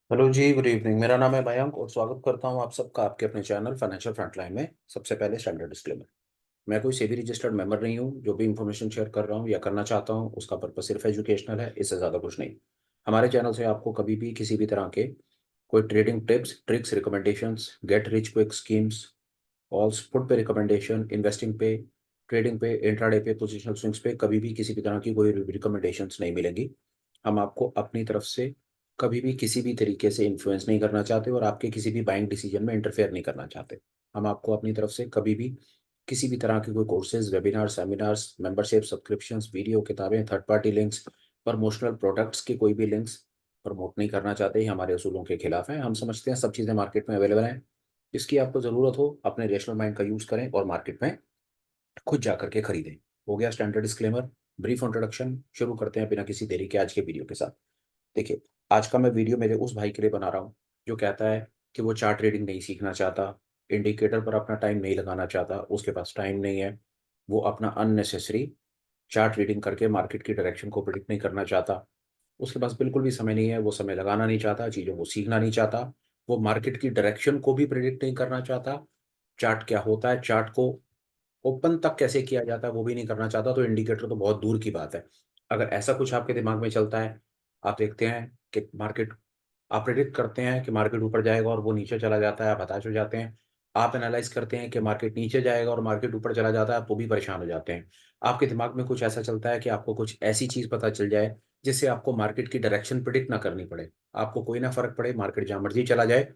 Hello जी, good evening. मेरा नाम है मयंक और स्वागत करता हूं आप सबका आपके अपने चैनल फाइनेंशियल फ्रंटलाइन में। सबसे पहले स्टैंडर्ड डिस्क्लेमर। मैं कोई सेबी रजिस्टर्ड मेंबर नहीं हूं। जो भी इंफॉर्मेशन शेयर कर रहा हूं या करना चाहता हूं उसका पर्पस सिर्फ एजुकेशनल है, इससे ज़्यादा कुछ नहीं। हमारे चैनल से आपको कभी भी किसी भी तरह के कोई trading tips, tricks, recommendations, get rich quick schemes, all's put पे रिकमेंडेशन, इन्वेस्टिंग पे, ट्रेडिंग पे, इंट्राडे पे, पोजिशनल स्विंग्स पे कभी भी किसी भी तरह की कोई रिकमेंडेशंस नहीं मिलेंगी। हम आपको अपनी तरफ से कभी भी किसी भी तरीके से इन्फ्लुएंस नहीं करना चाहते और आपके किसी भी बाइंग डिसीजन में इंटरफेयर नहीं करना चाहते। हम आपको अपनी तरफ से कभी भी किसी भी तरह के कोई courses, webinar, seminars, membership, subscriptions, video, किताबें, third party links, promotional products के कोई भी लिंक्स प्रमोट नहीं करना चाहते। ये हमारे असूलों के खिलाफ हैं। हम समझते हैं सब चीज़ें मार्केट में अवेलेबल हैं। जिसकी आपको ज़रूरत हो अपने रेशनल माइंड का यूज़ करें और मार्केट में खुद जा करके खरीदें। हो गया स्टैंडर्ड डिस्क्लेमर, ब्रीफ इंट्रोडक्शन। शुरू करते हैं बिना किसी देरी के आज के वीडियो के साथ। देखिए, आज का मैं वीडियो मेरे उस भाई के लिए बना रहा हूँ जो कहता है कि वो चार्ट रीडिंग नहीं सीखना चाहता, इंडिकेटर पर अपना टाइम नहीं लगाना चाहता, उसके पास टाइम नहीं है। वो अपना अननेसेसरी चार्ट रीडिंग करके मार्केट की डायरेक्शन को प्रिडिक्ट नहीं करना चाहता। उसके पास बिल्कुल भी समय नहीं है, वो समय लगाना नहीं चाहता, चीज़ों को सीखना नहीं चाहता। वो मार्केट की डायरेक्शन को भी प्रिडिक्ट नहीं करना चाहता। चार्ट क्या होता है, चार्ट को ओपन तक कैसे किया जाता है वो भी नहीं करना चाहता, तो इंडिकेटर तो बहुत दूर की बात है। अगर ऐसा कुछ आपके दिमाग में चलता है, आप देखते हैं कि मार्केट, आप प्रेडिक्ट करते हैं कि मार्केट ऊपर जाएगा और वो नीचे चला जाता है, आप हताश हो जाते हैं। आप एनालाइज करते हैं कि मार्केट नीचे जाएगा और मार्केट ऊपर चला जाता है, आप वो भी परेशान हो जाते हैं। आपके दिमाग में कुछ ऐसा चलता है कि आपको कुछ ऐसी चीज़ पता चल जाए जिससे आपको मार्केट की डायरेक्शन प्रेडिक्ट ना करनी पड़े, आपको कोई ना फ़र्क पड़े, मार्केट जहाँ मर्ज़ी चला जाए,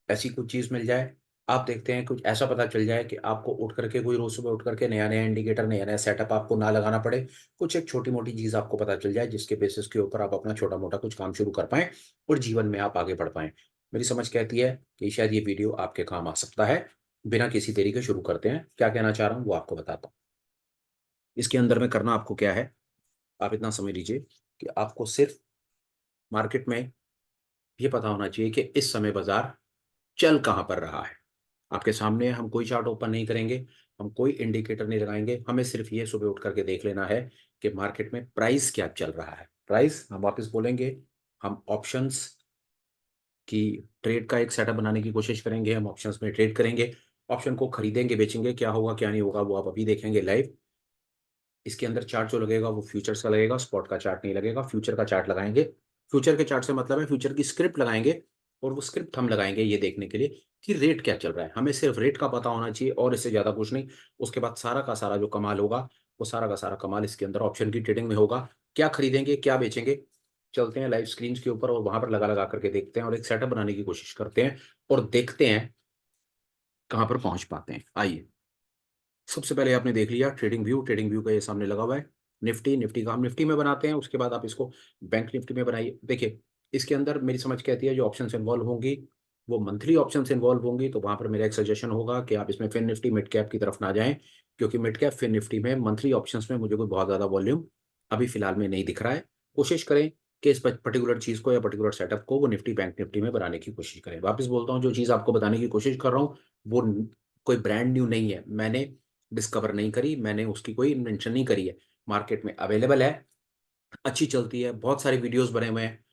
ऐसी कुछ चीज़ मिल जाए। आप देखते हैं कुछ ऐसा पता चल जाए कि आपको उठ करके कोई रोज़ सुबह उठ करके नया-नया इंडिकेटर, नया-नया सेटअप आपको ना लगाना पड़े। कुछ एक छोटी-मोटी चीज़ आपको पता चल जाए जिसके बेसिस के ऊपर आप अपना छोटा-मोटा कुछ काम शुरू कर पाएँ और जीवन में आप आगे बढ़ पाएँ। मेरी समझ कहती है कि शायद ये वीडियो आपके काम आ सकता है। बिना किसी देरी के शुरू करते हैं। क्या कहना चाह रहा हूँ वो आपको बताता हूँ। इसके अंदर में करना आपको क्या है, आप इतना समझ लीजिए कि आपको सिर्फ़ मार्केट में ये पता होना चाहिए कि इस समय बाज़ार चल कहाँ पर रहा है। आपके सामने हम कोई चार्ट ओपन नहीं करेंगे, हम कोई इंडिकेटर नहीं लगाएँगे, हमें सिर्फ़ ये सुबह उठ कर के देख लेना है कि मार्केट में प्राइस क्या चल रहा है। प्राइस हम वापस बोलेंगे, हम ऑप्शंस की ट्रेड का एक सेटअप बनाने की कोशिश करेंगे, हम ऑप्शंस में ट्रेड करेंगे, ऑप्शन को खरीदेंगे, बेचेंगे, क्या होगा, क्या नहीं होगा, वो आप अभी देखेंगे लाइव। इसके अंदर चार्ट जो लगेगा वो फ्यूचर्स का लगेगा, स्पॉट का चार्ट नहीं लगेगा, फ्यूचर का चार्ट लगाएँगे। फ्यूचर के चार्ट से मतलब है फ्यूचर की स्क्रिप्ट लगाएँगे और वो स्क्रिप्ट हम लगाएँगे ये देखने के लिए कि रेट क्या चल रहा है। हमें सिर्फ रेट का पता होना चाहिए और इससे ज़्यादा कुछ नहीं। उसके बाद सारा का सारा जो कमाल होगा, वो सारा का सारा कमाल इसके अंदर ऑप्शन की ट्रेडिंग में होगा। क्या खरीदेंगे, क्या बेचेंगे? चलते हैं लाइव स्क्रीन्स के ऊपर और वहाँ पर लगा-लगा करके देखते हैं और एक सेटअप बनाने की कोशिश करते हैं और देखते हैं कहाँ पर पहुँच पाते हैं। आइए। सबसे पहले आपने देख लिया ट्रेडिंग व्यू का ये सामने लगा हुआ है। निफ्टी का हम निफ्टी में बनाते हैं, उसके बाद आप इसको बैंक निफ्टी में बनाइए। देखिए, इसके अंदर मेरी समझ कहती है जो ऑप्शंस इन्वॉल्व होंगी, वो मंथली ऑप्शंस इन्वॉल्व होंगी, तो वहाँ पर मेरा एक सजेशन होगा कि आप इसमें फिन निफ्टी मिड कैप की तरफ ना जाएँ, क्योंकि मिड कैप फिन निफ्टी में मंथली ऑप्शंस में मुझे कोई बहुत ज़्यादा वॉल्यूम अभी फिलहाल में नहीं दिख रहा है। कोशिश करें कि इस पर्टिकुलर चीज़ को या पर्टिकुलर सेटअप को वो निफ्टी, बैंक निफ्टी में बनाने की कोशिश करें। वापस बोलता हूँ, जो चीज़ आपको बताने की कोशिश कर रहा हूँ, वो कोई ब्रांड न्यू नहीं है। मैंने डिस्कवर नहीं करी, मैंने उसकी कोई इन्वेंशन नहीं करी है। मार्केट में अवेलेबल है, अच्छी चलती है, बहुत सारे वीडियोज़ बने हुए हैं,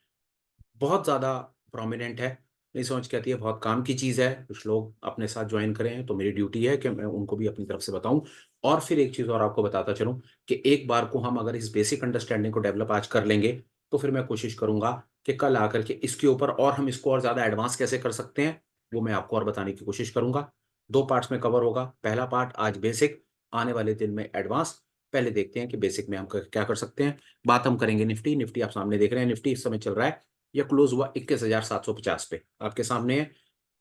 बहुत ज़्यादा प्रोमिनेंट है। मेरी समझ कहती है बहुत काम की चीज़ है, कुछ लोग अपने साथ जॉइन करें, तो मेरी ड्यूटी है कि मैं उनको भी अपनी तरफ से बताऊँ। और फिर एक चीज़ और आपको बताता चलूँ कि एक बार को हम अगर इस बेसिक अंडरस्टैंडिंग को डेवलप आज कर लेंगे, तो फिर मैं कोशिश करूँगा कि कल आकर के इसके ऊपर और हम इसको और ज़्यादा एडवांस कैसे कर सकते हैं, वो मैं आपको और बताने की कोशिश करूँगा। 2 पार्ट्स में कवर होगा। पहला पार्ट आज बेसिक, आने वाले दिन में एडवांस। पहले देखते हैं कि बेसिक में हम क क्या कर सकते हैं। बात हम करेंगे निफ्टी, निफ्टी आप सामने देख रहे हैं, निफ्टी इस समय चल रहा है, ये क्लोज़ हुआ 21,750 पे, आपके सामने है।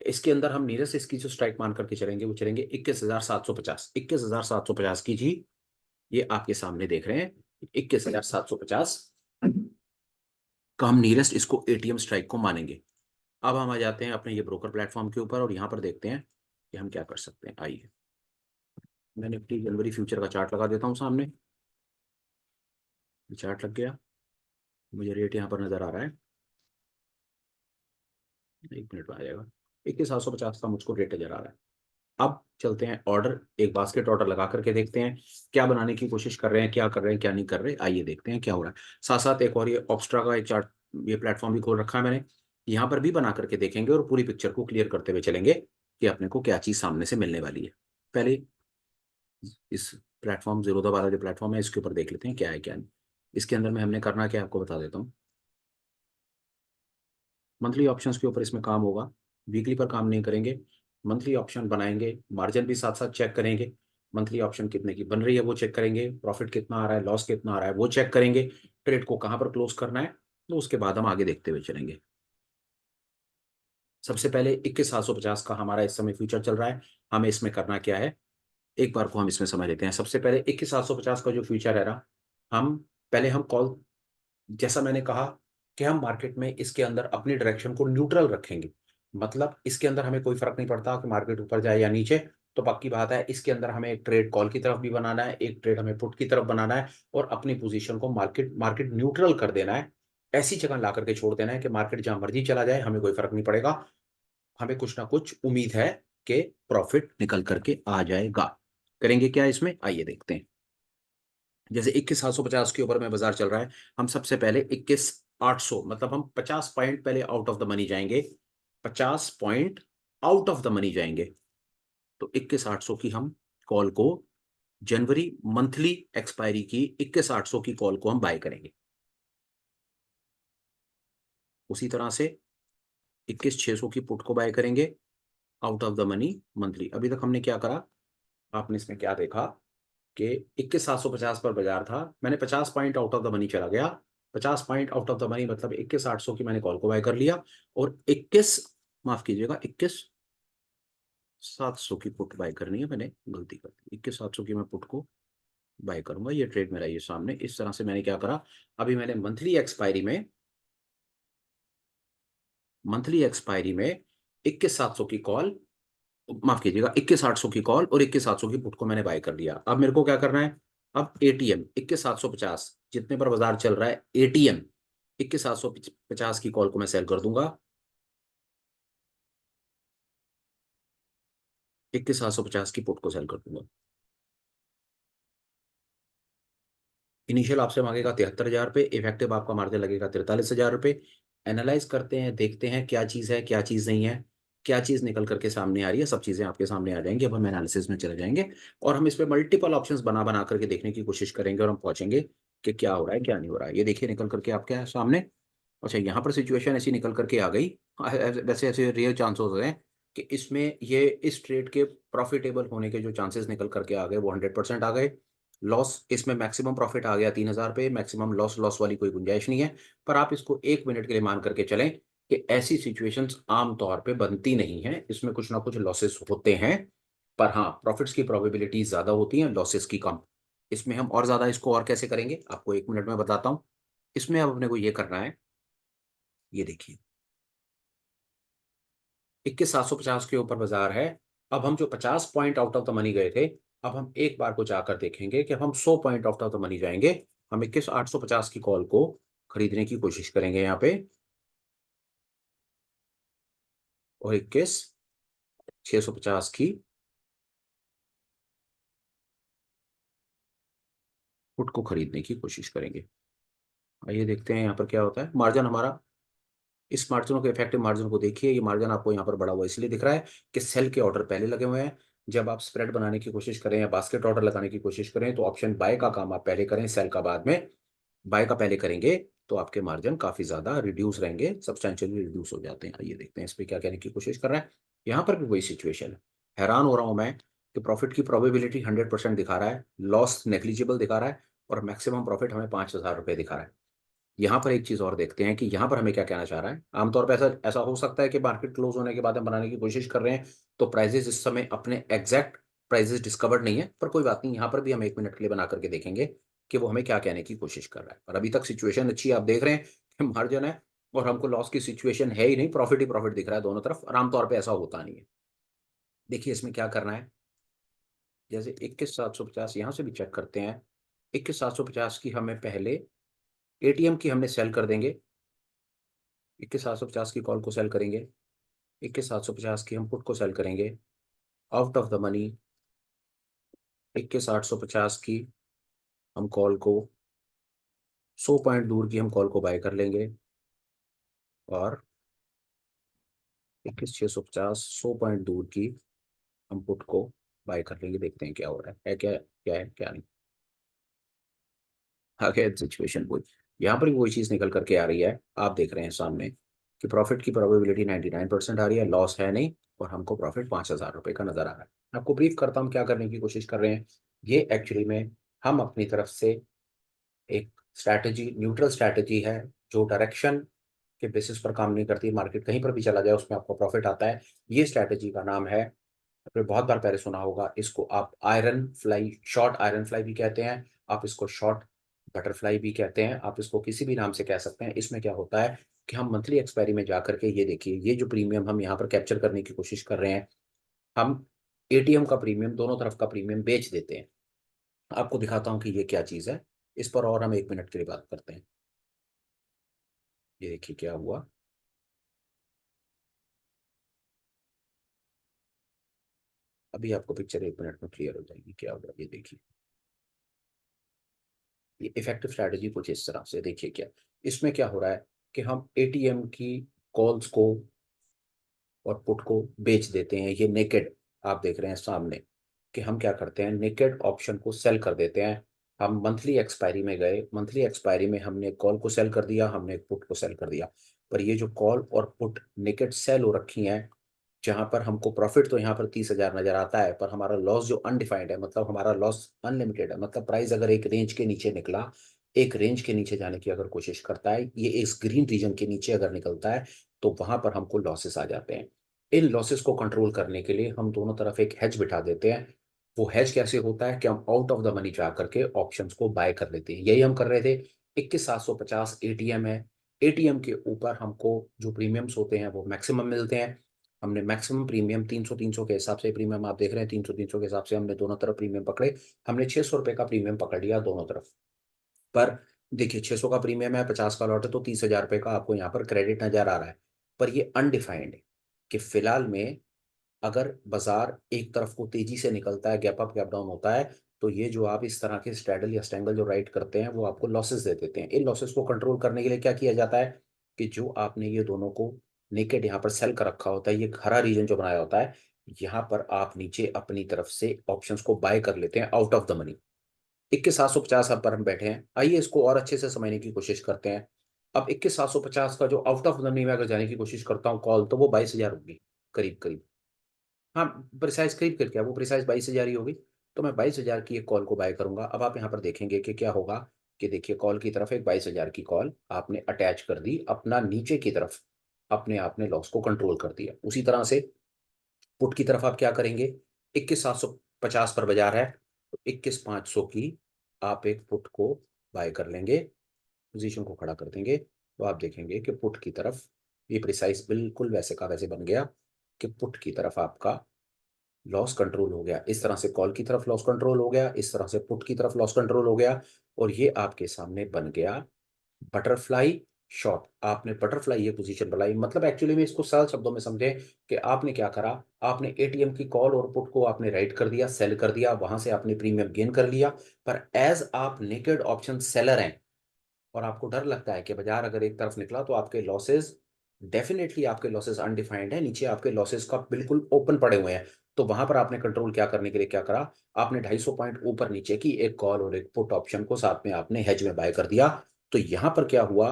इसके अंदर हम नीरज इसकी जो स्ट्राइक मान करके चलेंगे, वो चलेंगे 21,750, 21,750 की जी, ये आपके सामने देख रहे हैं, 21,750 का हम नीयरेस्ट इसको एटीएम स्ट्राइक को मानेंगे। अब हम आ जाते हैं अपने ये ब्रोकर प्लेटफ़ॉर्म के ऊपर और यहाँ पर देखते हैं कि हम क्या कर सकते हैं। आइए, मैं निफ्टी जनवरी फ्यूचर का चार्ट लगा देता हूँ सामने। ये चार्ट लग गया, मुझे रेट यहाँ पर नज़र आ रहा है, 1 मिनट में आ जाएगा। 21,750 का मुझको रेट नज़र आ रहा है। अब चलते हैं ऑर्डर, एक बास्केट ऑर्डर लगा करके देखते हैं, क्या बनाने की कोशिश कर रहे हैं, क्या कर रहे हैं, क्या नहीं कर रहे। आइए देखते हैं क्या हो रहा है। साथ-साथ एक और ये ऑब्स्ट्रा का एक चार्ट, ये प्लेटफ़ॉर्म भी खोल रखा है मैंने। यहाँ पर भी बना करके देखेंगे और पूरी पिक्चर को क्लियर करते हुए चलेंगे कि अपने को क्या चीज़ सामने से मिलने वाली है। पहले इस प्लेटफॉर्म जीरोधा वाला जो प्लेटफॉर्म है इसके ऊपर देख लेते हैं क्या है क्या नहीं। इसके अंदर में हमने करना क्या है आपको बता देता हूँ। मंथली ऑप्शंस के ऊपर इसमें काम होगा, वीकली पर काम नहीं करेंगे। मंथली ऑप्शन बनाएंगे, मार्जिन भी साथ साथ चेक करेंगे। मंथली ऑप्शन कितने की बन रही है वो चेक करेंगे, प्रॉफिट कितना आ रहा है, लॉस कितना आ रहा है वो चेक करेंगे, ट्रेड को कहाँ पर क्लोज करना है, तो उसके बाद हम आगे देखते हुए चलेंगे। सबसे पहले 21,750 का हमारा इस समय फ्यूचर चल रहा है। हमें इसमें करना क्या है, एक बार को हम इसमें समझ लेते हैं। सबसे पहले 21,750 का जो फ्यूचर है ना, हम पहले हम कॉल, जैसा मैंने कहा कि हम मार्केट में इसके अंदर अपनी डायरेक्शन को न्यूट्रल रखेंगे। मतलब इसके अंदर हमें कोई फर्क नहीं पड़ता कि मार्केट ऊपर जाए या नीचे। तो पक्की बात है, इसके अंदर हमें एक ट्रेड कॉल की तरफ भी बनाना है, एक ट्रेड हमें पुट की तरफ बनाना है, और अपनी पोजीशन को मार्केट मार्केट न्यूट्रल कर देना है। ऐसी जगह ला करके छोड़ देना है कि मार्केट जहां मर्जी चला जाए हमें कोई फर्क नहीं पड़ेगा। हमें कुछ ना कुछ उम्मीद है कि प्रॉफिट निकल करके आ जाएगा। करेंगे क्या इसमें, आइए देखते हैं। जैसे 21,750 के ऊपर में बाजार चल रहा है, हम सबसे पहले 21,800, मतलब हम 50 पॉइंट पहले आउट ऑफ द मनी जाएंगे। 50 point out of the money जाएंगे। तो 21,800 की हम कॉल को, जनवरी मंथली एक्सपायरी की 21,800 की कॉल को हम बाय करेंगे। उसी तरह से 21,600 की पुट को बाय करेंगे out of the money monthly. अभी तक हमने क्या करा, आपने इसमें क्या देखा कि 21,750 पर बाजार था, मैंने 50 point out of the money चला गया। 50 point out of the money मतलब 21,800 की मैंने कॉल को बाय कर लिया, और 21, माफ कीजिएगा, 21,700 की पुट बाय करनी है, मैंने गलती कर दी। 21,700 की मैं पुट को बाय करूंगा। ये ट्रेड मेरा ये सामने इस तरह से मैंने क्या करा, अभी मैंने मंथली एक्सपायरी में 21,700 की कॉल, माफ कीजिएगा, 21,800 की कॉल और 21,700 की पुट को मैंने बाय कर लिया। अब मेरे को क्या करना है, अब एटीएम 21,750 जितने पर बाजार चल रहा है, एटीएम 21,750 की कॉल को मैं सेल कर दूंगा, 21,750 की पुट को सेल कर दूंगा। इनिशियल आपसे मांगेगा 73,000 रुपये, इफेक्टिव आपका मार्जिन लगेगा 43,000 रुपये। एनालाइज करते हैं, देखते हैं क्या चीज़ है क्या चीज़ नहीं है, क्या चीज़ निकल करके सामने आ रही है। सब चीज़ें आपके सामने आ जाएंगी। अब हम एनालिसिस में चले जाएंगे और हम इस पे मल्टीपल ऑप्शंस बना बना करके देखने की कोशिश करेंगे, और हम पहुंचेंगे कि क्या हो रहा है क्या नहीं हो रहा है। ये देखिए निकल करके आपके सामने। अच्छा, यहाँ पर सिचुएशन ऐसी निकल करके आ गई। वैसे ऐसे रियल चांसेस हैं कि इसमें ये इस ट्रेड के प्रॉफिटेबल होने के जो चांसेस निकल करके आ गए वो 100% आ गए। लॉस इसमें मैक्सिमम प्रॉफिट आ गया 3,000 पे, मैक्सिमम लॉस लॉस वाली कोई गुंजाइश नहीं है। पर आप इसको 1 मिनट के लिए मान करके चलें कि ऐसी सिचुएशंस आम तौर पे बनती नहीं है, इसमें कुछ ना कुछ लॉसेस होते हैं। पर हाँ, प्रॉफिट्स की प्रोबेबिलिटी ज्यादा होती है, लॉसेस की कम। इसमें हम और ज्यादा इसको और कैसे करेंगे आपको 1 मिनट में बताता हूँ। इसमें अब अपने को ये करना है, ये देखिए 21,750 के ऊपर बाजार है। अब हम जो 50 point out of the money गए थे, अब हम एक बार को जाकर देखेंगे कि हम 100 point out of the money जाएंगे। हम 21,850 की कॉल को खरीदने की कोशिश करेंगे यहाँ पे, और 21,650 की पुट को खरीदने की कोशिश करेंगे। आइए देखते हैं यहाँ पर क्या होता है। मार्जिन हमारा, इस मार्जिनों के इफेक्टिव मार्जिन को देखिए। ये मार्जिन आपको यहाँ पर बड़ा हुआ इसलिए दिख रहा है कि सेल के ऑर्डर पहले लगे हुए हैं। जब आप स्प्रेड बनाने की कोशिश करें या बास्केट ऑर्डर लगाने की कोशिश करें तो ऑप्शन बाय का काम आप पहले करें, सेल का बाद में। बाय का पहले करेंगे तो आपके मार्जिन काफी ज्यादा रिड्यूस रहेंगे, सब्सटेंशियली रिड्यूस हो जाते हैं। आइए देखते हैं इस पे क्या कहने की कोशिश कर रहा है। यहाँ पर भी वही सिचुएशन है। हैरान हो रहा हूं मैं कि प्रॉफिट की प्रोबेबिलिटी 100% दिखा रहा है, लॉस नेग्लिजिबल दिखा रहा है, और मैक्सिमम प्रॉफिट हमें 5,000 रुपये दिखा रहा है। यहाँ पर एक चीज और देखते हैं कि यहाँ पर हमें क्या कहना चाह रहा है। आमतौर पर ऐसा ऐसा हो सकता है कि मार्केट क्लोज होने के बाद हम बनाने की कोशिश कर रहे हैं तो प्राइजेस इस समय अपने एग्जैक्ट प्राइजेस डिस्कवर्ड नहीं है, पर कोई बात नहीं, यहाँ पर भी हम 1 मिनट के लिए बना करके देखेंगे कि वो हमें क्या कहने की कोशिश कर रहा है। और अभी तक सिचुएशन अच्छी है, आप देख रहे हैं कि मार्जिन है और हमको लॉस की सिचुएशन है ही नहीं, प्रॉफिट ही प्रॉफिट दिख रहा है दोनों तरफ, और आमतौर पर ऐसा होता नहीं है। देखिए इसमें क्या करना है, जैसे 21,750 यहाँ से भी चेक करते हैं। 21,750 की हमें पहले एटीएम की हमने सेल कर देंगे, 21,750 की कॉल को सेल करेंगे, 21,750 की हम पुट को सेल करेंगे। आउट ऑफ द मनी 21,850 की हम कॉल को, 100 पॉइंट दूर की हम कॉल को बाय कर लेंगे, और 21,650 100 पॉइंट दूर की हम पुट को बाय कर लेंगे, देखते हैं क्या हो रहा है क्या क्या है क्या नहीं। आगे सिचुएशन वही, यहाँ पर भी वही चीज़ निकल करके आ रही है। आप देख रहे हैं सामने कि प्रॉफिट की प्रोबेबिलिटी 99% आ रही है, लॉस है नहीं, और हमको प्रॉफिट 5,000 रुपये का नजर आ रहा है। आपको ब्रीफ करता हूँ क्या करने की कोशिश कर रहे हैं। ये एक्चुअली में हम अपनी तरफ से एक स्ट्रैटेजी, न्यूट्रल स्ट्रैटेजी है, जो डायरेक्शन के बेसिस पर काम नहीं करती। मार्केट कहीं पर भी चला जाए उसमें आपको प्रॉफिट आता है। ये स्ट्रैटेजी का नाम है, आपने बहुत बार पहले सुना होगा इसको, आप iron fly, short iron fly भी कहते हैं, आप इसको शॉर्ट बटरफ्लाई भी कहते हैं, आप इसको किसी भी नाम से कह सकते हैं। इसमें क्या होता है कि हम मंथली एक्सपायरी में जा करके, ये देखिए, ये जो प्रीमियम हम यहाँ पर कैप्चर करने की कोशिश कर रहे हैं, हम एटीएम का प्रीमियम, दोनों तरफ का प्रीमियम बेच देते हैं। आपको दिखाता हूँ कि ये क्या चीज़ है। इस पर और हम 1 मिनट के लिए बात करते हैं। ये देखिए क्या हुआ। अभी आपको पिक्चर 1 मिनट में क्लियर हो जाएगी क्या हुआ, ये देखिए। ये इफेक्टिव स्ट्रैटेजी कुछ इस तरह से देखिए क्या। इसमें क्या हो रहा है कि हम एटीएम की कॉल्स को और पुट को बेच देते हैं। ये नेकेड आप देख रहे हैं सामने कि हम क्या करते हैं, नेकेड ऑप्शन को सेल कर देते हैं। हम मंथली एक्सपायरी में गए, मंथली एक्सपायरी में हमने कॉल को सेल कर दिया, हमने पुट को सेल कर दिया। पर ये जो कॉल और पुट नेकेड सेल हो रखी हैं, जहां पर हमको प्रॉफिट तो यहाँ पर 30,000 नजर आता है, पर हमारा लॉस जो अनडिफाइंड है, मतलब हमारा लॉस अनलिमिटेड है। मतलब प्राइस अगर एक रेंज के नीचे निकला, एक रेंज के नीचे जाने की अगर कोशिश करता है, ये इस ग्रीन रीजन के नीचे अगर निकलता है, तो वहां पर हमको लॉसेस आ जाते हैं। इन लॉसेस को कंट्रोल करने के लिए हम दोनों तरफ एक हेज बिठा देते हैं। वो हेज कैसे होता है कि हम आउट ऑफ द मनी जा करके ऑप्शंस को बाय कर लेते हैं। यही हम कर रहे थे। 21,750 एटीएम है, एटीएम के ऊपर हमको जो प्रीमियम्स होते हैं वो मैक्सिमम मिलते हैं। हमने मैक्सिमम प्रीमियम 300 के हिसाब से, प्रीमियम आप देख रहे हैं 300 के हिसाब से हमने दोनों तरफ प्रीमियम पकड़े। हमने 600 रुपये का प्रीमियम पकड़ लिया दोनों तरफ। पर देखिए 600 का प्रीमियम है, 50 का लॉट है, तो 30,000 रुपये का आपको यहाँ पर क्रेडिट नजर आ रहा है। पर ये अनडिफाइंड है कि फिलहाल में अगर बाजार एक तरफ को तेजी से निकलता है, गैप अप गैप डाउन होता है, तो ये जो आप इस तरह के स्ट्रैडल या स्टैंगल जो राइट करते हैं, वो आपको लॉसेस दे देते हैं। इन लॉसेस को कंट्रोल करने के लिए क्या किया जाता है कि जो आपने ये दोनों को नेकेड यहाँ पर सेल कर रखा होता है, ये हरा रीजन जो बनाया होता है, यहाँ पर आप नीचे अपनी तरफ से ऑप्शंस को बाय कर लेते हैं आउट ऑफ द मनी। 21,750 अब पर हम बैठे हैं, आइए इसको और अच्छे से समझने की कोशिश करते हैं। अब 21,750 का जो आउट ऑफ द मनी में अगर जाने की कोशिश करता हूँ कॉल, तो वो 22,000 होगी करीब करीब। हाँ, प्रिसाइज खरीद करके वो प्रिसाइज 22,000 ही होगी। तो मैं 22,000 की एक कॉल को बाय करूंगा। अब आप यहाँ पर देखेंगे कि क्या होगा, कि देखिए कॉल की तरफ एक 22,000 की कॉल आपने अटैच कर दी, अपना नीचे की तरफ अपने आपने लॉस को कंट्रोल कर दिया। उसी तरह से पुट की तरफ आप क्या करेंगे, 21,750 पर बाजार है, तो 21,500 की आप एक पुट को बाय कर लेंगे, पोजीशन को खड़ा कर देंगे। तो आप देखेंगे कि पुट की तरफ ये प्रिसाइज बिल्कुल वैसे का वैसे बन गया कि पुट की तरफ आपका लॉस कंट्रोल हो गया। इस तरह से कॉल की तरफ लॉस कंट्रोल हो गया, इस तरह से पुट की तरफ लॉस कंट्रोल हो गया, और ये आपके सामने बन गया बटरफ्लाई शॉट। आपने बटरफ्लाई ये पोजीशन बनाई, मतलब एक्चुअली में इसको सरल शब्दों में समझें कि आपने क्या करा, आपने एटीएम की कॉल और पुट को आपने राइट कर दिया, सेल कर दिया, वहां से आपने प्रीमियम गेन कर लिया। पर एज आप नेकेड ऑप्शन सेलर हैं और आपको डर लगता है कि बाजार अगर एक तरफ निकला तो आपके लॉसेस, डेफिनेटली आपके लॉसेस अनडिफाइंड है, नीचे आपके लॉसेस का बिल्कुल ओपन पड़े हुए हैं। तो वहां पर आपने कंट्रोल क्या करने के लिए क्या करा, आपने 250 पॉइंट ऊपर नीचे की एक कॉल और एक पुट ऑप्शन को साथ में आपने हेज में बाय कर दिया। तो यहां पर क्या हुआ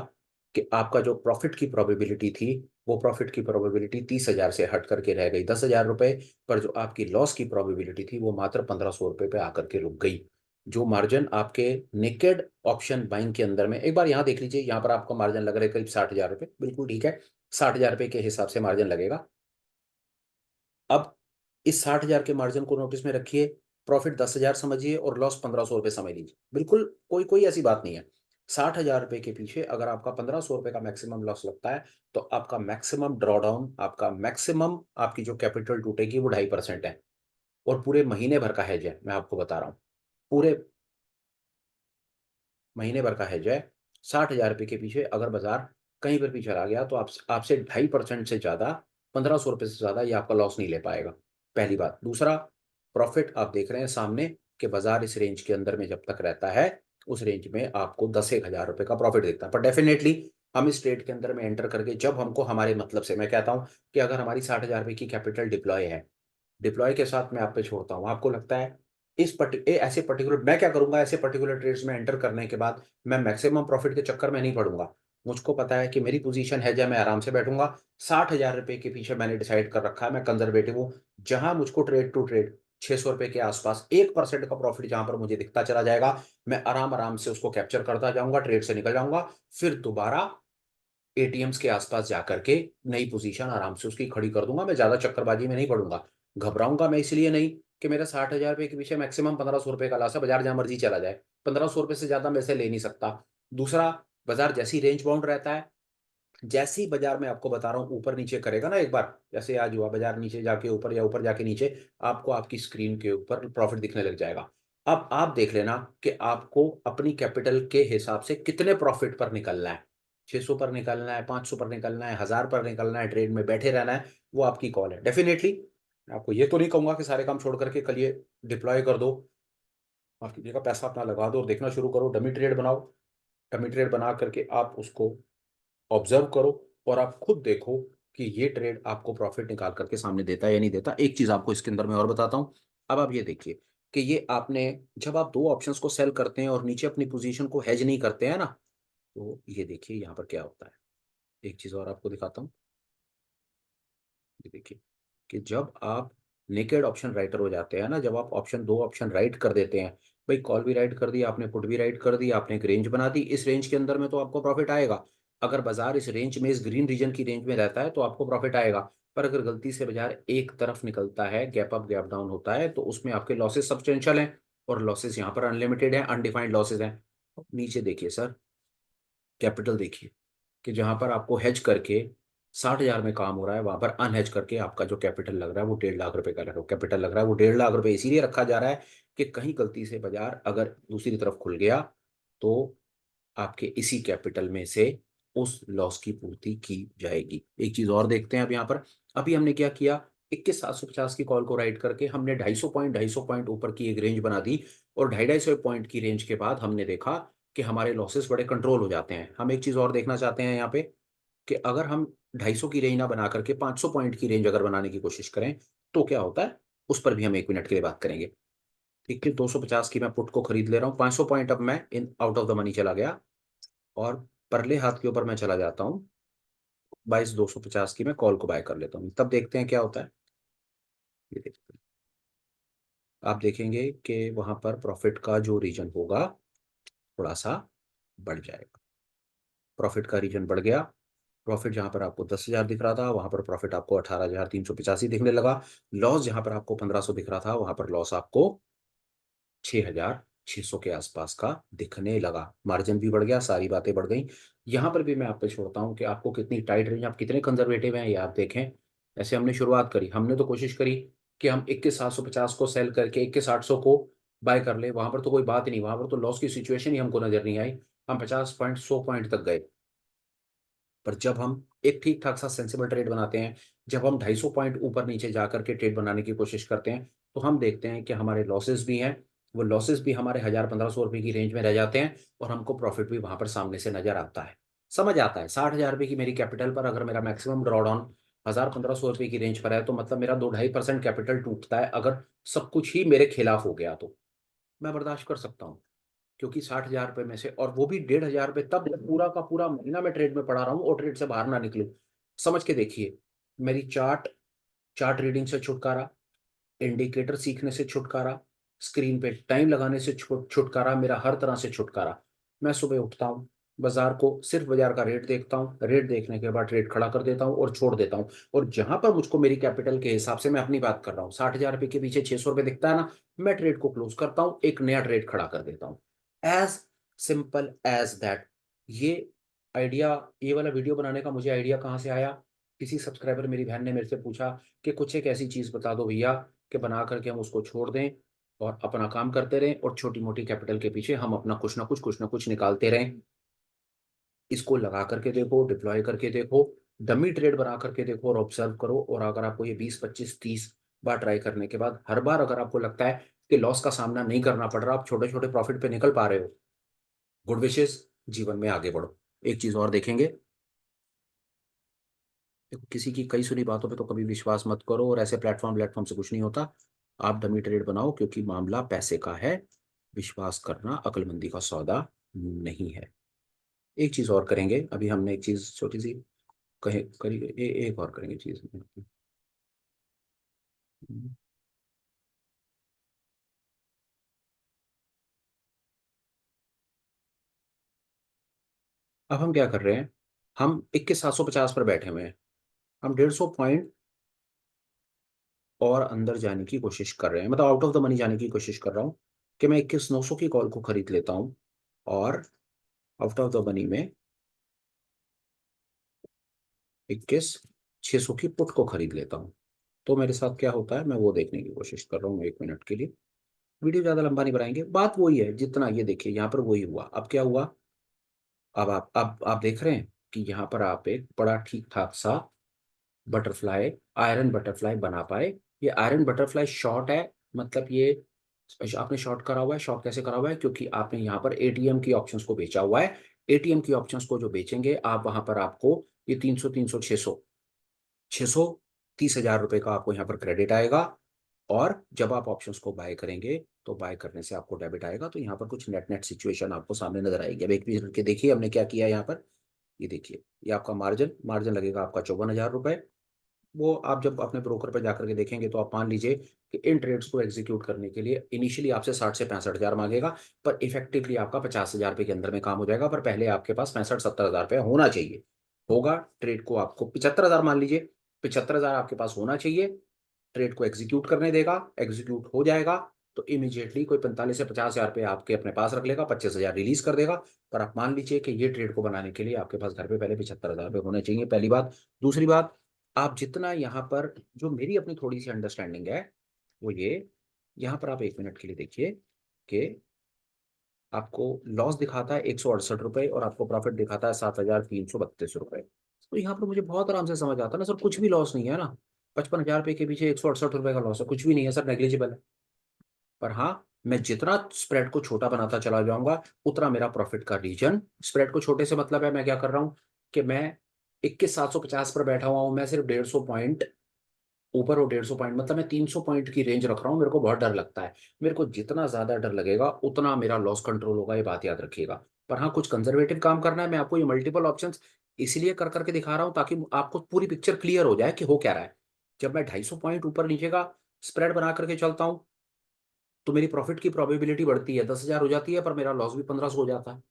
कि आपका जो प्रॉफिट की प्रोबेबिलिटी थी, वो प्रॉफिट की प्रोबेबिलिटी 30,000 से हट करके रह गई 10,000 रुपए। पर जो आपकी लॉस की प्रोबेबिलिटी थी वो मात्र 1,500 रुपए पे आकर के रुक गई। जो मार्जिन आपके नेकेड ऑप्शन बाइंग के अंदर में, एक बार यहाँ देख लीजिए, यहाँ पर आपका मार्जिन लग रहा है करीब 60,000 रुपये, बिल्कुल ठीक है, 60,000 रुपये के हिसाब से मार्जिन लगेगा। अब इस 60,000 के मार्जिन को नोटिस में रखिए, प्रॉफिट 10,000 समझिए और लॉस 1,500 रुपये समझ लीजिए, बिल्कुल कोई कोई ऐसी बात नहीं है। 60,000 रुपये के पीछे अगर आपका 1,500 रुपये का मैक्सिमम लॉस लगता है, तो आपका मैक्सिमम ड्रॉडाउन, आपका मैक्सिमम आपकी जो कैपिटल टूटेगी वो 2.5% है। और पूरे महीने भर का हैज है, मैं आपको बता रहा हूँ, पूरे महीने भर का हेज है। 60,000 रुपये के पीछे अगर बाजार कहीं पर भी चला गया, तो आपसे 2.5% से ज्यादा, 1,500 रुपये से ज्यादा ये आपका लॉस नहीं ले पाएगा। पहली बात। दूसरा, प्रॉफिट आप देख रहे हैं सामने कि बाजार इस रेंज के अंदर में जब तक रहता है, उस रेंज में आपको 10,000 रुपये का प्रॉफिट देता है। पर डेफिनेटली हम इस ट्रेड के अंदर में एंटर करके जब हमको हमारे मतलब से, मैं कहता हूँ कि अगर हमारी 60,000 रुपए की कैपिटल डिप्लॉय है, डिप्लॉय के साथ मैं आप पे छोड़ता हूँ, आपको लगता है ऐसे पर्टिकुलर मैं क्या करूंगा, ऐसे पर्टिकुलर ट्रेड्स में एंटर करने के बाद मैं मैक्सिमम प्रॉफिट के चक्कर में नहीं पड़ूंगा। मुझको पता है कि मेरी पोजीशन है, जब मैं आराम से बैठूंगा, 60,000 रुपए के पीछे मैंने डिसाइड कर रखा है, मैं कंजर्वेटिव हूँ। जहां मुझको ट्रेड टू ट्रेड 600 रुपए के आसपास 1% का प्रॉफिट जहां पर मुझे दिखता चला जाएगा, मैं आराम आराम से उसको कैप्चर करता जाऊंगा, ट्रेड से निकल जाऊंगा, फिर दोबारा एटीएम्स के आसपास जाकर के नई पोजीशन आराम से उसकी खड़ी कर दूंगा। मैं ज्यादा चक्करबाजी में नहीं पड़ूंगा। घबराऊंगा मैं इसलिए नहीं कि मेरा 60,000 रुपए के पीछे मैक्सिमम 1,500 रुपए का लॉस है, बाजार जहां मर्जी चला जाए, 1,500 रुपए से ज्यादा मेरे से ले नहीं सकता। दूसरा, बाजार जैसी रेंज बाउंड रहता है, जैसे ही बाजार में आपको बता रहा हूँ ऊपर नीचे करेगा ना, एक बार जैसे आज हुआ, बाजार नीचे जाके ऊपर या ऊपर जाके नीचे, आपको आपकी स्क्रीन के ऊपर प्रॉफिट दिखने लग जाएगा। अब आप देख लेना कि आपको अपनी कैपिटल के हिसाब से कितने प्रॉफिट पर निकलना है। 600 पर निकलना है, 500 पर निकलना है, 1,000 पर निकलना है, ट्रेड में बैठे रहना है, वो आपकी कॉल है। डेफिनेटली आपको ये तो नहीं कहूंगा कि सारे काम छोड़ करके कल ये डिप्लॉय कर दो, आपकी जगह पैसा अपना लगा दो और देखना शुरू करो, डमी ट्रेड बनाओ। डमी ट्रेड बना करके आप उसको ऑब्जर्व करो और आप खुद देखो कि ये ट्रेड आपको प्रॉफिट निकाल करके सामने देता है या नहीं देता। एक चीज आपको इसके अंदर मैं और बताता हूँ। अब आप ये देखिए कि ये आपने, जब आप दो ऑप्शंस को सेल करते हैं और नीचे अपनी पोजीशन को हेज नहीं करते हैं ना, तो ये देखिए यहाँ पर क्या होता है। एक चीज और आपको दिखाता हूँ। ये देखिए कि जब आप नेकेड ऑप्शन राइटर हो जाते हैं ना, जब आप दो ऑप्शन राइट कर देते हैं, भाई कॉल भी राइट कर दी आपने, पुट भी राइट कर दी आपने, एक रेंज बना दी, इस रेंज के अंदर में तो आपको प्रॉफिट आएगा। अगर बाजार इस रेंज में, इस ग्रीन रीजन की रेंज में रहता है तो आपको प्रॉफिट आएगा। पर अगर गलती से बाजार एक तरफ निकलता है, गैप अप गैप डाउन होता है, तो उसमें आपके लॉसेस सब्सटेंशियल हैं, और लॉसेस यहाँ पर अनलिमिटेड है, अनडिफाइंड लॉसेस हैं। नीचे देखिए सर, कैपिटल देखिए कि जहां पर आपको हेज करके 60,000 में काम हो रहा है, वहां पर अनहेज करके आपका जो कैपिटल लग रहा है वो 1,50,000 रुपए का कैपिटल लग रहा है। वो 1,50,000 रुपए इसीलिए रखा जा रहा है कि कहीं गलती से बाजार अगर दूसरी तरफ खुल गया तो आपके इसी कैपिटल में से उस लॉस की पूर्ति की जाएगी। एक चीज और देखते हैं अब यहाँ पर। अभी हमने क्या किया, 21,750 की कॉल को राइट करके हमने 250 पॉइंट ऊपर की एक रेंज बना दी, और 250 पॉइंट की रेंज के बाद हमने देखा कि हमारे लॉसेस बड़े कंट्रोल हो जाते हैं। हम एक चीज और देखना चाहते हैं यहाँ पे कि अगर हम 250 की रेंज ना बना करके 500 पॉइंट की रेंज अगर बनाने की कोशिश करें तो क्या होता है, उस पर भी हम 1 मिनट के लिए बात करेंगे। ठीक है, 250 की मैं पुट को खरीद ले रहा हूँ, 500 पॉइंट अब मैं in out of the money चला गया, और परले हाथ के ऊपर मैं चला जाता हूँ, 22,250 की मैं कॉल को बाय कर लेता हूँ। तब देखते हैं क्या होता है। ये देखते हैं, आप देखेंगे कि वहां पर प्रॉफिट का जो रीजन होगा थोड़ा सा बढ़ जाएगा। प्रॉफिट का रीजन बढ़ गया। प्रॉफिट जहां पर आपको 10,000 दिख रहा था, वहां पर प्रॉफिट आपको 18,385 दिखने लगा। लॉस जहां पर आपको 1,500 दिख रहा था, वहां पर लॉस आपको 6,600 के आसपास का दिखने लगा। मार्जिन भी बढ़ गया, सारी बातें बढ़ गई। यहां पर भी मैं आप पे छोड़ता हूं कि आपको कितनी टाइट रेंज, आप कितने कंजर्वेटिव हैं ये आप देखें। ऐसे हमने शुरुआत करी, हमने तो कोशिश करी कि हम 21,750 को सेल करके 21,800 को बाय कर ले, वहां पर तो कोई बात ही नहीं, वहां पर तो लॉस की सिचुएशन ही हमको नजर नहीं आई। हम 50 पॉइंट 100 पॉइंट तक गए। पर जब हम एक ठीक ठाक सा सेंसिबल ट्रेड बनाते हैं, जब हम 250 पॉइंट ऊपर नीचे जा करके ट्रेड बनाने की कोशिश करते हैं, तो हम देखते हैं कि हमारे लॉसेस भी हैं, वो लॉसेस भी हमारे 1,000-1,500 रुपए की रेंज में रह जाते हैं, और हमको प्रॉफिट भी वहां पर सामने से नजर आता है। समझ आता है 60,000 रुपए की मेरी कैपिटल पर अगर मेरा मैक्सिमम ड्रॉडाउन 1,000-1,500 रुपए की रेंज पर है, तो मतलब मेरा 2-2.5% कैपिटल टूटता है अगर सब कुछ ही मेरे खिलाफ हो गया तो मैं बर्दाश्त कर सकता हूँ। क्योंकि 60,000 रुपए में से, और वो भी 1,500 रुपए, तब जब पूरा का पूरा महीना मैं ट्रेड में पड़ा रहा हूँ और ट्रेड से बाहर ना निकलूं। समझ के देखिए, मेरी चार्ट चार्ट रीडिंग से छुटकारा, इंडिकेटर सीखने से छुटकारा, स्क्रीन पे टाइम लगाने से छुटकारा, मेरा हर तरह से छुटकारा। मैं सुबह उठता हूँ, बाजार को सिर्फ बाजार का रेट देखता हूँ, रेट देखने के बाद ट्रेड खड़ा कर देता हूँ और छोड़ देता हूँ। और जहां पर मुझको मेरी कैपिटल के हिसाब से, मैं अपनी बात कर रहा हूँ, 60,000 रुपए के पीछे 600 रुपए दिखता है ना, मैं ट्रेड को क्लोज करता हूँ, एक नया ट्रेड खड़ा कर देता हूँ। As simple as that. ये आइडिया, ये वाला वीडियो बनाने का मुझे आइडिया कहाँ से आया, किसी सब्सक्राइबर, मेरी बहन ने मेरे से पूछा कि कुछ एक ऐसी चीज बता दो भैया कि बना करके हम उसको छोड़ दें और अपना काम करते रहें, और छोटी मोटी कैपिटल के पीछे हम अपना कुछ ना कुछ निकालते रहें। इसको लगा करके देखो, डिप्लॉय करके देखो, डमी ट्रेड बना करके देखो और ऑब्जर्व करो। और अगर आपको ये 20, 25, 30 बार ट्राई करने के बाद हर बार अगर आपको लगता है कि लॉस का सामना नहीं करना पड़ रहा, आप छोटे छोटे प्रॉफिट पे निकल पा रहे हो, गुड विशेष, जीवन में आगे बढ़ो। एक चीज और देखेंगे, देखो किसी की कई सुनी बातों पे तो कभी विश्वास मत करो, और ऐसे प्लेटफॉर्म से कुछ नहीं होता। आप डमी ट्रेड बनाओ, क्योंकि मामला पैसे का है। विश्वास करना अक्लमंदी का सौदा नहीं है। एक चीज और करेंगे, अभी हमने एक चीज छोटी सी कहे करी, एक और करेंगे चीज। अब हम क्या कर रहे हैं, हम 21,750 पर बैठे हुए हैं। हम 150 पॉइंट और अंदर जाने की कोशिश कर रहे हैं, मतलब आउट ऑफ द मनी जाने की कोशिश कर रहा हूँ, कि मैं 21,900 की कॉल को खरीद लेता हूँ, और आउट ऑफ द मनी में 21,600 की पुट को खरीद लेता हूँ। तो मेरे साथ क्या होता है, मैं वो देखने की कोशिश कर रहा हूँ 1 मिनट के लिए। वीडियो ज्यादा लंबा नहीं बनाएंगे, बात वही है जितना, ये देखिए यहाँ पर वही हुआ। अब क्या हुआ, अब आप देख रहे हैं कि यहाँ पर आप एक बड़ा ठीक ठाक सा बटरफ्लाई, आयरन बटरफ्लाई बना पाए। ये आयरन बटरफ्लाई शॉर्ट है, मतलब ये आपने शॉर्ट करा हुआ है। शॉर्ट कैसे करा हुआ है, क्योंकि आपने यहाँ पर एटीएम की ऑप्शंस को बेचा हुआ है। एटीएम की ऑप्शंस को जो बेचेंगे आप, वहां पर आपको ये 300 300 600 630,000 रुपए का आपको यहाँ पर क्रेडिट आएगा। और जब आप ऑप्शंस को बाय करेंगे, तो बाय करने से आपको डेबिट आएगा। तो यहाँ पर कुछ नेट नेट सिचुएशन आपको सामने नजर आएगी। अब एक पीस के देखिए हमने क्या किया यहाँ पर। ये देखिए, ये आपका मार्जिन मार्जिन लगेगा आपका 54,000 रुपए। वो आप जब अपने ब्रोकर पर जाकर के देखेंगे, तो आप मान लीजिए कि इन ट्रेड्स को एग्जीक्यूट करने के लिए इनिशियली आपसे 60 से 65 हजार मांगेगा, पर इफेक्टिवली आपका 50,000 रुपए के अंदर में काम हो जाएगा। पर पहले आपके पास 65-70 हजार रुपये होना चाहिए। होगा, ट्रेड को आपको 75,000 मान लीजिए, 75,000 आपके पास होना चाहिए। ट्रेड को एग्जीक्यूट करने देगा, एग्जीक्यूट हो जाएगा, तो इमीडिएटली कोई 45 से 50 हजार रुपये आपके अपने पास रख लेगा, 25,000 रिलीज कर देगा। पर आप मान लीजिए कि ये ट्रेड को बनाने के लिए आपके पास घर पे पहले 75,000 रुपये होने चाहिए, पहली बात। दूसरी बात, आप जितना यहाँ पर, जो मेरी अपनी थोड़ी सी अंडरस्टैंडिंग है, वो ये, यहाँ पर आप 1 मिनट के लिए देखिए कि आपको लॉस दिखाता है 168 रुपये, और आपको प्रॉफिट दिखाता है 7,332 रुपये। तो यहाँ पर मुझे बहुत आराम से समझ आता है ना सर, कुछ भी लॉस नहीं है ना। 55,000 रुपये के पीछे 168 रुपये का लॉस है, कुछ भी नहीं है सर, नेग्लिजिबल है। पर हाँ, मैं जितना स्प्रेड को छोटा बनाता चला जाऊंगा, उतना मेरा प्रॉफिट का रीजन, स्प्रेड को छोटे से मतलब है, मैं क्या कर रहा हूँ कि मैं 21,750 पर बैठा हुआ हूँ, मैं सिर्फ 150 पॉइंट ऊपर, और 150 पॉइंट मतलब मैं 300 पॉइंट की रेंज रख रहा हूँ। मेरे को बहुत डर लगता है। मेरे को जितना ज्यादा डर लगेगा, उतना मेरा लॉस कंट्रोल होगा, ये बात याद रखिएगा। पर हाँ, कुछ कंजर्वेटिव काम करना है। मैं आपको ये मल्टीपल ऑप्शंस इसलिए कर करके दिखा रहा हूँ, ताकि आपको पूरी पिक्चर क्लियर हो जाए कि हो क्या रहा है। जब मैं 250 पॉइंट ऊपर नीचे का स्प्रेड बना करके चलता हूँ, तो मेरी प्रॉफिट की प्रोबेबिलिटी बढ़ती है, 10,000 हो जाती है, पर मेरा लॉस भी 1,500 हो जाता है।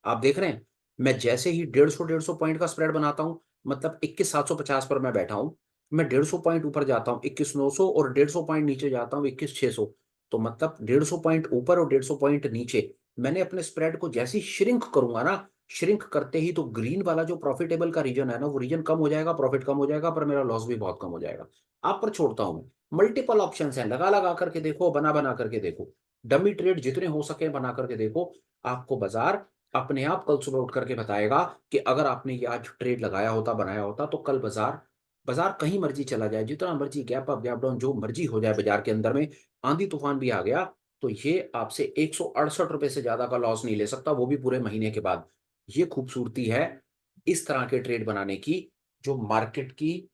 आप देख रहे हैं, मैं जैसे ही 150 पॉइंट का स्प्रेड बनाता हूं, मतलब 21,750 पर मैं बैठा हूं, मैं 150 पॉइंट ऊपर जाता हूं 21,900, और 150 पॉइंट नीचे जाता हूं 21,600। तो मतलब 150 पॉइंट ऊपर और 150 पॉइंट नीचे, मैंने अपने स्प्रेड को जैसे ही श्रिंक करूंगा ना, श्रिंक करते ही तो ग्रीन वाला जो प्रॉफिटेबल का रीजन है ना, वो रीजन कम हो जाएगा, प्रॉफिट कम हो जाएगा, पर मेरा लॉस भी बहुत कम हो जाएगा। आप पर छोड़ता हूं मैं। मल्टीपल ऑप्शंस हैं, लगा लगा करके देखो, बना बना करके देखो, डमी ट्रेड जितने हो सके बना करके देखो। आपको बाजार अपने आप कल सुबह उठ करके बताएगा कि अगर आपने ये आज ट्रेड लगाया होता, बनाया होता, तो कल बाजार, बाजार कहीं मर्जी चला जाए, जितना मर्जी गैप अप गैप डाउन जो मर्जी हो जाए बाजार के अंदर में, आंधी तूफान भी आ गया, तो ये आपसे 168 रुपए से ज्यादा का लॉस नहीं ले सकता, वो भी पूरे महीने के बाद। ये खूबसूरती है इस तरह के ट्रेड बनाने की, जो मार्केट की,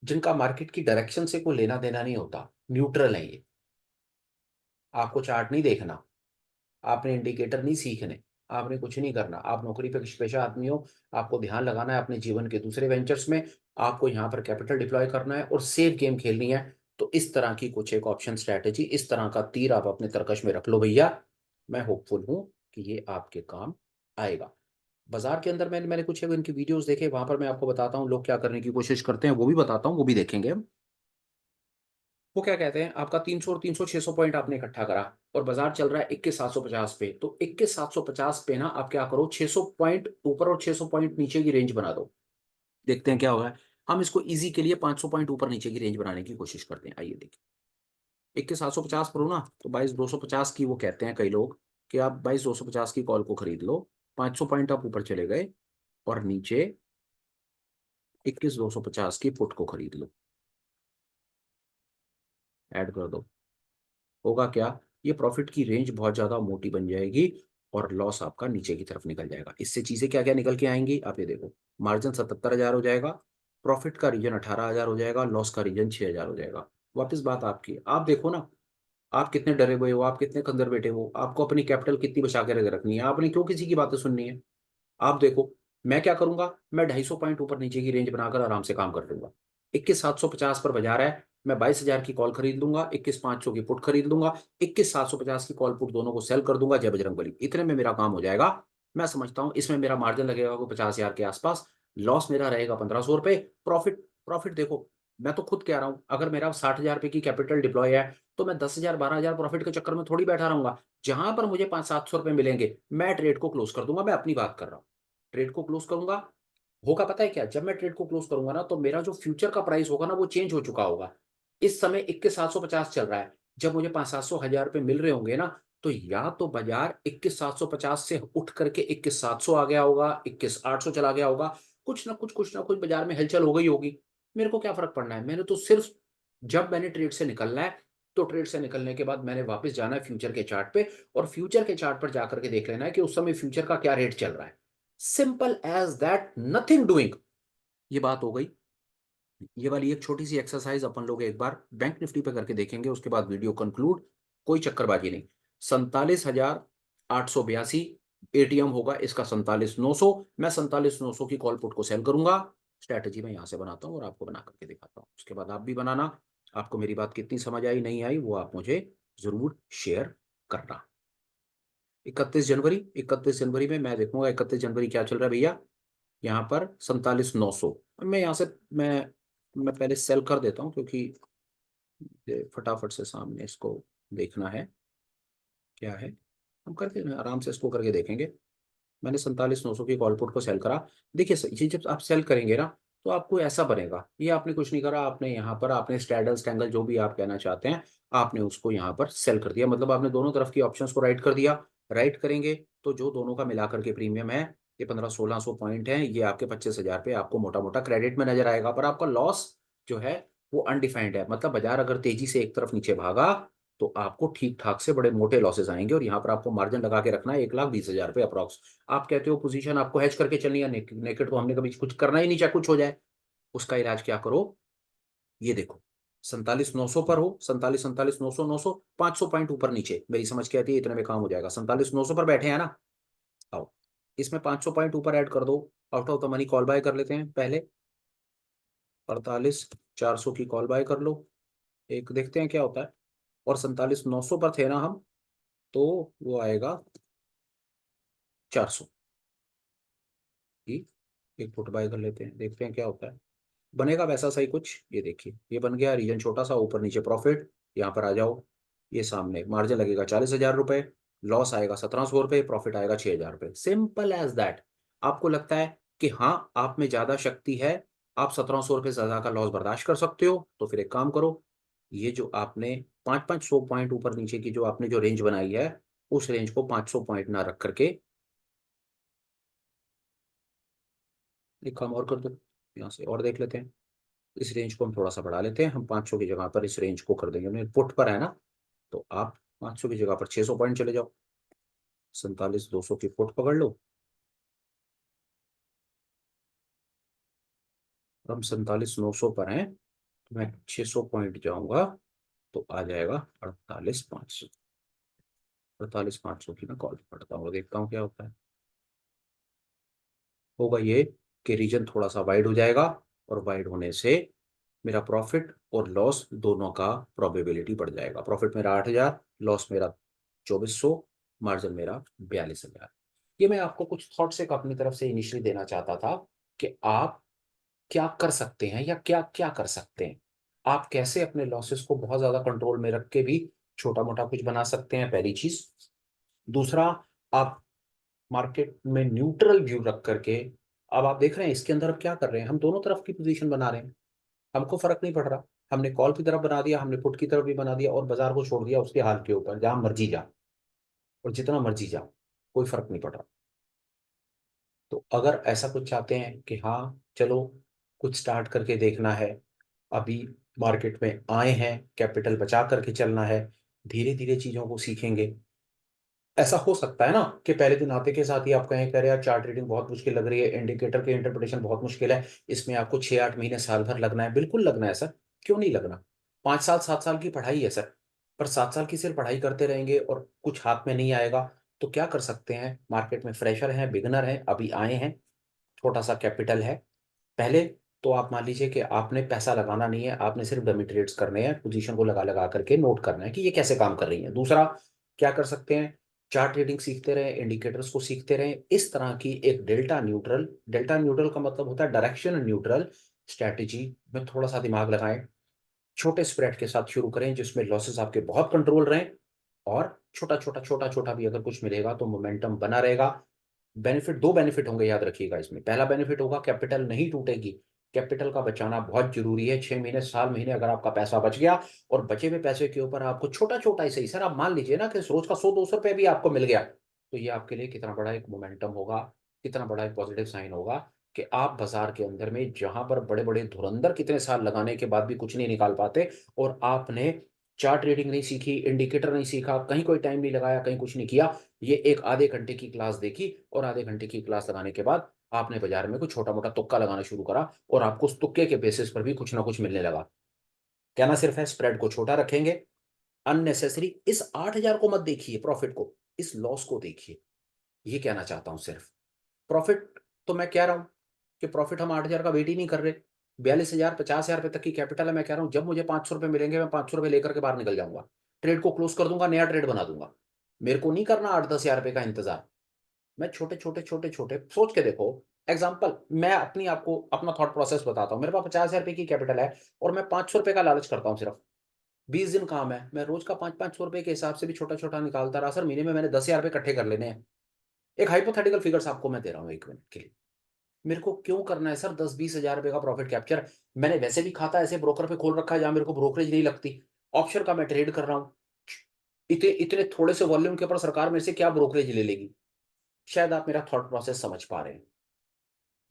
जिनका मार्केट की डायरेक्शन से कोई लेना देना नहीं होता, न्यूट्रल है ये। आपको चार्ट नहीं देखना, आपने इंडिकेटर नहीं सीखने, आपने कुछ नहीं करना। आप नौकरी पे पेशा आदमी हो, आपको ध्यान लगाना है अपने जीवन के दूसरे वेंचर्स में। आपको यहाँ पर कैपिटल डिप्लॉय करना है और सेफ गेम खेलनी है। तो इस तरह की कुछ एक ऑप्शन स्ट्रैटेजी, इस तरह का तीर आप अपने तरकश में रख लो भैया। मैं होपफुल हूँ कि ये आपके काम आएगा। बाजार के अंदर मैंने कुछ इनकी वीडियोस देखे, वहां पर मैं आपको बताता हूँ लोग क्या करने की कोशिश करते हैं, वो भी बताता हूँ, वो भी देखेंगे हम। वो क्या कहते हैं, आपका 300 और 300 600 पॉइंट आपने इकट्ठा करा, और बाजार चल रहा है 21,750 पे, तो 21,750 पे ना आप क्या करो, 600 पॉइंट ऊपर और 600 पॉइंट नीचे की रेंज बना दो। देखते हैं क्या होगा। हम इसको इजी के लिए 500 पॉइंट ऊपर नीचे की रेंज बनाने की कोशिश करते हैं। आइए देखिए, 21,750 पर हो ना, तो 22,250 की, वो कहते हैं कई लोग कि आप 22,250 की कॉल को खरीद लो। 500 पॉइंट आप ऊपर चले गए, और नीचे 21,250 की पुट को खरीद लो। ऐड कर दो। होगा क्या, ये प्रॉफिट की रेंज बहुत ज्यादा मोटी बन जाएगी, और लॉस आपका नीचे की तरफ निकल जाएगा। इससे चीजें क्या क्या निकल के आएंगी आप ये देखो। मार्जिन 77,000 हो जाएगा, प्रॉफिट का रीजन 18,000 हो जाएगा, लॉस का रीजन 6,000 हो जाएगा। वापस बात आपकी, आप देखो ना, आप कितने डरे हुए हो, आप कितने कंजर्वेटिव हो, आपको अपनी कैपिटल कितनी बचा के रखनी है, आपने क्यों किसी की बातें सुननी है। आप देखो, मैं क्या करूंगा, मैं 250 पॉइंट ऊपर नीचे की रेंज बनाकर आराम से काम कर लूंगा। 21,750 पर बाजार है, मैं 22,000 की कॉल खरीद लूंगा, 21,500 की पुट खरीद लूंगा, 21,750 की कॉल पुट दोनों को सेल कर दूंगा, जय बजरंग बली। इतने में मेरा काम हो जाएगा। मैं समझता हूँ इसमें मेरा मार्जिन लगेगा कोई 50,000 के आसपास, लॉस मेरा रहेगा 1,500 रुपये, प्रॉफिट प्रॉफिट देखो, मैं तो खुद कह रहा हूँ, अगर मेरा 60,000 रुपये की कैपिटल डिप्लॉय है तो मैं 10,000 12,000 प्रॉफिट के चक्कर में थोड़ी बैठा रहूंगा। जहां पर मुझे 500-700 रुपये मिलेंगे मैं ट्रेड को क्लोज कर दूंगा। मैं अपनी बात कर रहा हूँ, ट्रेड को क्लोज करूंगा। होगा पता है क्या, जब मैं ट्रेड को क्लोज करूंगा ना तो मेरा जो फ्यूचर का प्राइस होगा ना वो चेंज हो चुका होगा। इस समय 21,750 चल रहा है, जब मुझे 500-700 हजार रुपये मिल रहे होंगे ना, तो या तो बाजार 21,750 से उठ करके 21,700 आ गया होगा, 21,800 चला गया होगा। कुछ ना कुछ बाजार में हलचल हो गई होगी। मेरे को क्या फर्क पड़ना है, मैंने तो सिर्फ जब मैंने ट्रेड से निकलना है तो ट्रेड से निकलने के बाद मैंने वापस जाना है फ्यूचर के चार्ट पे, और फ्यूचर के चार्ट पर जाकर के देख लेना है कि उस समय फ्यूचर का क्या रेट चल रहा है। Simple as that, nothing doing. ये बात हो गई। ये वाली एक छोटी सी एक्सरसाइज अपन लोग एक बार बैंक निफ्टी पे करके देखेंगे, उसके बाद वीडियो कंक्लूड। कोई चक्करबाजी नहीं। 47,882 एटीएम होगा इसका, 47,900। मैं 47,900 की कॉल पुट को सेल करूंगा। स्ट्रैटेजी मैं यहां से बनाता हूँ और आपको बना करके दिखाता हूँ, उसके बाद आप भी बनाना। आपको मेरी बात कितनी समझ आई नहीं आई वो आप मुझे जरूर शेयर करना। 31 जनवरी, 31 जनवरी में मैं देखूंगा 31 जनवरी क्या चल रहा है भैया। यहाँ पर 47,900। मैं यहाँ से मैं मैं पहले सेल कर देता हूँ, क्योंकि ये फटाफट से सामने इसको देखना है क्या है। हम करके आराम से इसको करके देखेंगे। मैंने 47,900 की कॉल पुट को सेल करा। देखिए ये जब आप सेल करेंगे ना तो आपको ऐसा बनेगा, ये आपने कुछ नहीं करा, आपने यहाँ पर आपने स्ट्रैडल स्टैंगल जो भी आप कहना चाहते हैं, आपने उसको यहाँ पर सेल कर दिया, मतलब आपने दोनों तरफ की ऑप्शंस को राइट कर दिया। राइट करेंगे तो जो दोनों का मिलाकर के प्रीमियम है, ये 1500-1600 पॉइंट है, ये आपके 25,000 पे आपको मोटा मोटा क्रेडिट में नजर आएगा। पर आपका लॉस जो है वो अनडिफाइंड है, मतलब बाजार अगर तेजी से एक तरफ नीचे भागा तो आपको ठीक ठाक से बड़े मोटे लॉसेस आएंगे, और यहाँ पर आपको मार्जिन लगा के रखना है 1,20,000 रुपये अप्रॉक्स। आप कहते हो पोजीशन आपको हेज करके चलनी है, नेकेड तो हमने कभी कुछ करना ही नहीं, चाहे कुछ हो जाए। उसका इलाज क्या करो, ये देखो, 47,900 पर हो, 47, 47, 900, 900, 500 पॉइंट ऊपर नीचे, मेरी समझ के आती है इतने में काम हो जाएगा। 47,900 पर बैठे हैं ना, आओ इसमें 500 पॉइंट ऊपर ऐड कर दो। Out of the money call buy कर लेते हैं पहले। 48,400 की कॉल बाय कर लो, एक देखते हैं क्या होता है। और 47,900 पर थे ना हम, तो वो आएगा 400 की एक फुट बाय कर लेते हैं, देखते हैं क्या होता है। बनेगा वैसा सही कुछ, ये देखिए ये बन गया रीजन छोटा सा, ऊपर नीचे प्रॉफिट। यहाँ पर आ जाओ, ये सामने मार्जिन लगेगा 40,000 रुपये, लॉस आएगा 1,700 रुपये, प्रॉफिट आएगा 6,000 रुपये। Simple as that. आपको लगता है कि हाँ आप में ज्यादा शक्ति है, आप 1,700 रुपये ज्यादा का लॉस बर्दाश्त कर सकते हो, तो फिर एक काम करो, ये जो आपने 500 पॉइंट ऊपर नीचे की जो आपने जो रेंज बनाई है, उस रेंज को 500 पॉइंट ना रख करके एक काम और कर दो, यहाँ से और देख लेते हैं। इस रेंज को हम थोड़ा सा बढ़ा लेते हैं, हम 500 की जगह पर इस रेंज को कर देंगे, अपने पुट पर है ना, तो आप 500 की जगह पर 600 पॉइंट चले जाओ। 47,200 की पुट पकड़ लो, हम 47,900 पर हैं, तो मैं 600 पॉइंट जाऊंगा, तो आ जाएगा 48,500। 48,500 की मैं कॉल पढ़ता हूँ, देखता हूँ क्या होता है। होगा ये कि रीजन थोड़ा सा वाइड हो जाएगा, और वाइड होने से मेरा प्रॉफिट और लॉस दोनों का प्रोबेबिलिटी बढ़ जाएगा। प्रॉफिट मेरा 8,000, लॉस मेरा 2,400, मार्जिन मेरा 42,000। ये मैं आपको कुछ थॉट्स एक अपनी तरफ से इनिशियली देना चाहता था कि आप क्या कर सकते हैं या क्या क्या कर सकते हैं। आप कैसे अपने लॉसेस को बहुत ज्यादा कंट्रोल में रख के भी छोटा मोटा कुछ बना सकते हैं, पहली चीज। दूसरा, आप मार्केट में न्यूट्रल व्यू रख करके, अब आप देख रहे हैं इसके अंदर अब क्या कर रहे हैं, हम दोनों तरफ की पोजीशन बना रहे हैं, हमको फर्क नहीं पड़ रहा। हमने कॉल की तरफ बना दिया, हमने पुट की तरफ भी बना दिया, और बाजार को छोड़ दिया उसके हाल के ऊपर, जहां मर्जी जा और जितना मर्जी जा, कोई फर्क नहीं पड़ रहा। तो अगर ऐसा कुछ चाहते हैं कि हाँ चलो कुछ स्टार्ट करके देखना है, अभी मार्केट में आए हैं, कैपिटल बचा करके चलना है, धीरे धीरे चीजों को सीखेंगे, ऐसा हो सकता है ना कि पहले दिन आते के साथ ही आप कहें करें यार चार्ट रीडिंग बहुत मुश्किल लग रही है, इंडिकेटर के इंटरप्रिटेशन बहुत मुश्किल है, इसमें आपको 6-8 महीने साल भर लगना है। बिल्कुल लगना है सर, क्यों नहीं लगना। 5 साल 7 साल की पढ़ाई है सर। पर 7 साल की सिर्फ पढ़ाई करते रहेंगे और कुछ हाथ में नहीं आएगा तो क्या कर सकते हैं। मार्केट में फ्रेशर हैं, बिगनर हैं, अभी आए हैं, छोटा सा कैपिटल है। पहले तो आप मान लीजिए कि आपने पैसा लगाना नहीं है, आपने सिर्फ डमी ट्रेड्स करने हैं, पोजीशन को लगा लगा करके नोट करना है कि ये कैसे काम कर रही है। दूसरा क्या कर सकते हैं, चार्ट रीडिंग सीखते रहें, इंडिकेटर्स को सीखते रहें। इस तरह की एक डेल्टा न्यूट्रल का मतलब होता है डायरेक्शन न्यूट्रल स्ट्रैटेजी में थोड़ा सा दिमाग लगाएं। छोटे स्प्रेड के साथ शुरू करें जिसमें लॉसेस आपके बहुत कंट्रोल रहें, और छोटा छोटा भी अगर कुछ मिलेगा तो मोमेंटम बना रहेगा। बेनिफिट, दो बेनिफिट होंगे याद रखिएगा इसमें। पहला बेनिफिट होगा कैपिटल नहीं टूटेगी। कैपिटल का बचाना बहुत जरूरी है। 6 महीने साल महीने अगर आपका पैसा बच गया और बचे हुए पैसे के ऊपर आपको छोटा छोटा ही सही सर, आप मान लीजिए ना कि रोज का 100-200 रुपये भी आपको मिल गया, तो ये आपके लिए कितना बड़ा एक मोमेंटम होगा, कितना बड़ा एक पॉजिटिव साइन होगा कि आप बाजार के अंदर में जहां पर बड़े बड़े धुरंधर कितने साल लगाने के बाद भी कुछ नहीं निकाल पाते, और आपने चार्ट रीडिंग नहीं सीखी, इंडिकेटर नहीं सीखा, कहीं कोई टाइम नहीं लगाया, कहीं कुछ नहीं किया, ये एक आधे घंटे की क्लास देखी और आधे घंटे की क्लास लगाने के बाद आपने बाजार में कुछ छोटा मोटा तुक्का लगाना शुरू करा और आपको उस तुक्के के बेसिस पर भी कुछ ना कुछ मिलने लगा। कहना सिर्फ है स्प्रेड को छोटा रखेंगे, अननेसेसरी इस 8,000 को मत देखिए, प्रॉफिट को, इस लॉस को देखिए। ये कहना चाहता हूं सिर्फ। प्रॉफिट तो मैं कह रहा हूं कि प्रॉफिट हम 8,000 का वेट ही नहीं कर रहे। 42,000 50,000 रुपए तक की कैपिटल है। मैं कह रहा हूं जब मुझे 500 रुपए मिलेंगे मैं 500 रुपए लेकर के बाहर निकल जाऊंगा, ट्रेड को क्लोज कर दूंगा, नया ट्रेड बना दूंगा। मेरे को नहीं करना 8-10 हजार रुपए का इंतजार। मैं छोटे छोटे सोच के देखो। एग्जाम्पल, मैं अपनी आपको अपना थॉट प्रोसेस बताता हूँ। मेरे पास 50,000 रुपए की कैपिटल है और मैं 500 रुपए का लालच करता हूँ सिर्फ। 20 दिन काम है, मैं रोज का 500-500 रुपए के हिसाब से भी छोटा छोटा निकालता रहा सर, महीने में मैंने 10,000 रुपए इकट्ठे कर लेने हैं। एक हाइपोथेटिकल फिगर्स आपको मैं दे रहा हूँ 1 मिनट के लिए। मेरे को क्यों करना है सर 10-20 हजार रुपए का प्रॉफिट कैप्चर। मैंने वैसे भी खाता ऐसे ब्रोकर पे खोल रखा है जहां मेरे को ब्रोकरेज नहीं लगती। ऑप्शन का मैं ट्रेड कर रहा हूँ। इतने इतने थोड़े से वॉल्यूम के ऊपर सरकार मेरे से क्या ब्रोकरेज ले लेगी। शायद आप मेरा थॉट प्रोसेस समझ पा रहे हैं।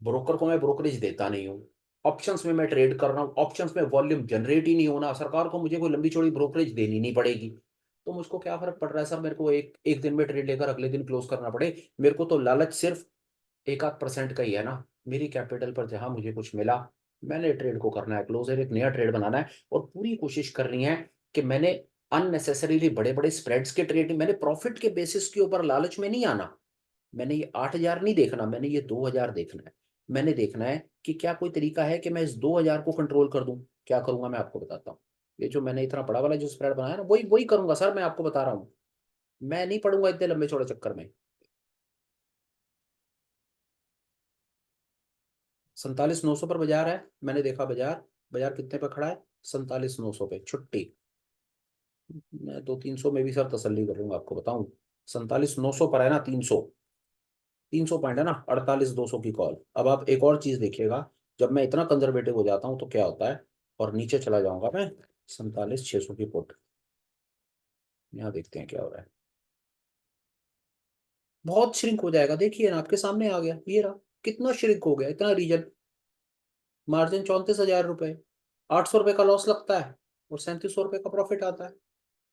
ब्रोकर को मैं ब्रोकरेज देता नहीं हूँ, ऑप्शंस में मैं ट्रेड कर रहा हूँ, ऑप्शंस में वॉल्यूम जनरेट ही नहीं होना, सरकार को मुझे कोई लंबी चौड़ी ब्रोकरेज देनी नहीं पड़ेगी। तो मुझको क्या फर्क पड़ रहा है सर, मेरे को एक एक दिन में ट्रेड लेकर अगले दिन क्लोज करना पड़े। मेरे को तो लालच सिर्फ 1-8% का ही है ना। मेरी कैपिटल पर जहां मुझे कुछ मिला, मैंने ट्रेड को करना है क्लोज, एक नया ट्रेड बनाना है और पूरी कोशिश करनी है कि मैंने अननेसेसरीली बड़े बड़े स्प्रेड्स के ट्रेड, मैंने प्रॉफिट के बेसिस के ऊपर लालच में नहीं आना। मैंने ये 8,000 नहीं देखना, मैंने ये 2,000 देखना है। मैंने देखना है कि क्या कोई तरीका है कि मैं इस 2,000 को कंट्रोल कर दूं। क्या करूंगा मैं आपको बताता हूँ। ये जो मैंने इतना बड़ा वाला जो स्प्रेड बनाया ना, वही वही करूंगा सर, मैं आपको बता रहा हूँ। मैं नहीं पढ़ूंगा इतने लंबे चौड़े चक्कर में। 47,900 पर बाजार है, मैंने देखा बाजार, बाजार कितने पर खड़ा है, 47,900 पे छुट्टी। मैं 200-300 में भी सर तसल्ली कर लूंगा, आपको बताऊं। 47,900 पर है ना, 300 पॉइंट है ना, 48,200 की कॉल। अब आप एक और चीज देखिएगा, जब मैं इतना कंजर्वेटिव हो जाता हूँ तो क्या होता है, और नीचे चला जाऊंगा मैं, 47,600 की पुट। यहाँ देखते हैं क्या हो रहा है। बहुत श्रिंक हो जाएगा, देखिए ना आपके सामने आ गया, ये रहा। कितना श्रिंक हो गया, इतना रीजन। मार्जिन 34,000 रुपए, 800 रुपए का लॉस लगता है और 3700 रुपए का प्रॉफिट आता है।